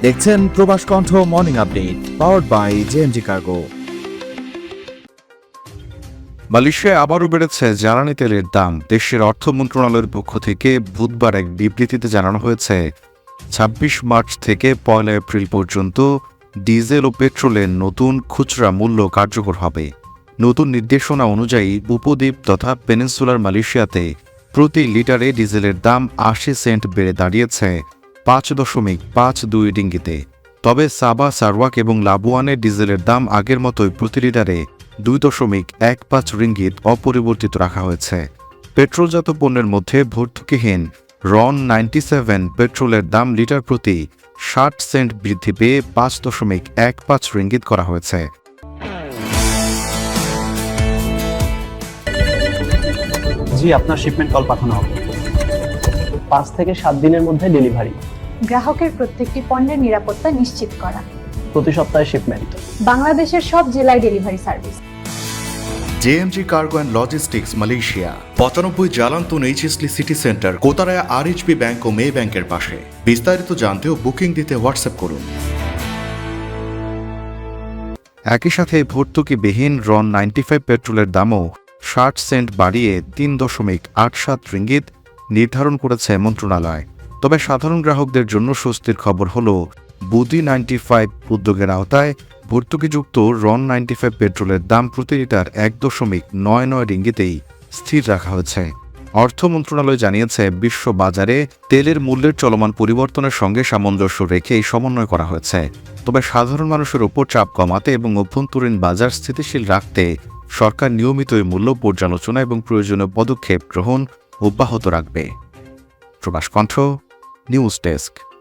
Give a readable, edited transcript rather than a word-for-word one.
দেখছেন Probash Kantho morning update powered by JMG cargo. মালয়েশিয়ায় আবারও বেড়েছে জ্বালানি তেলের দাম। দেশের অর্থ মন্ত্রণালয়ের পক্ষ থেকে বুধবার এক বিবৃতিতে জানানো হয়েছে ২৬ মার্চ থেকে ১ এপ্রিল পর্যন্ত ডিজেল ও পেট্রোলের নতুন খুচরা মূল্য কার্যকর হবে। নতুন নির্দেশনা অনুযায়ী উপদ্বীপ তথা পেনিনসুলার মালয়েশিয়াতে প্রতি লিটারে ডিজেলের দাম ৮০ সেন্ট বেড়ে দাঁড়িয়েছে ৫.৫২ রিঙ্গিতে। তবে সাবা, সারওয়াক এবং লাবুয়ানের ডিজেলের দাম আগের মতোই প্রতি লিটারে ২.১৫ রিঙ্গিত অপরিবর্তিত রাখা হয়েছে। পেট্রোলজাত পণ্যের মধ্যে ভর্তুকিহীন রন ৯৭ পেট্রোলের দাম লিটার প্রতি ৬০ সেন্ট বৃদ্ধি পেয়ে ৫.১৫ রিঙ্গিত করা হয়েছে। জি, আপনার শিপমেন্ট কল পাঠানো হবে। ৫ থেকে ৭ দিনের মধ্যে ডেলিভারি। গ্রাহকের প্রত্যেকটি পণ্যের নিরাপত্তা নিশ্চিত করা। প্রতি সপ্তাহে শিপমেন্ট। বাংলাদেশের সব জেলায় delivery service. JMG cargo and logistics Malaysia ৯৫ Jalan Tun H S Lee city centre, Kota Raya RHB bank ও মে ব্যাংকের পাশে। বিস্তারিত জানতে ও বুকিং দিতে হোয়াটসঅ্যাপ করুন। একই সাথে ভর্তুকিবিহীন রন ৯৫ পেট্রোলের দামও ৬০ সেন্ট বাড়িয়ে ৩.৮৭ রিঙ্গিত নির্ধারণ করেছে মন্ত্রণালয়। তবে সাধারণ গ্রাহকদের জন্য স্বস্তির খবর হল, বুদি ৯৫ উদ্যোগের আওতায় ভর্তুকিযুক্ত রন ৯৫ পেট্রোলের দাম প্রতি লিটার ১.৯৯ রিঙ্গিতেই স্থির রাখা হয়েছে। অর্থ মন্ত্রণালয় জানিয়েছে, বিশ্ব বাজারে তেলের মূল্যের চলমান পরিবর্তনের সঙ্গে সামঞ্জস্য রেখে এই সমন্বয় করা হয়েছে। তবে সাধারণ মানুষের ওপর চাপ কমাতে এবং অভ্যন্তরীণ বাজার স্থিতিশীল রাখতে সরকার নিয়মিত এই মূল্য পর্যালোচনা এবং প্রয়োজনীয় পদক্ষেপ গ্রহণ অব্যাহত রাখবে। প্রবাস কণ্ঠ নিউজ ডেস্ক।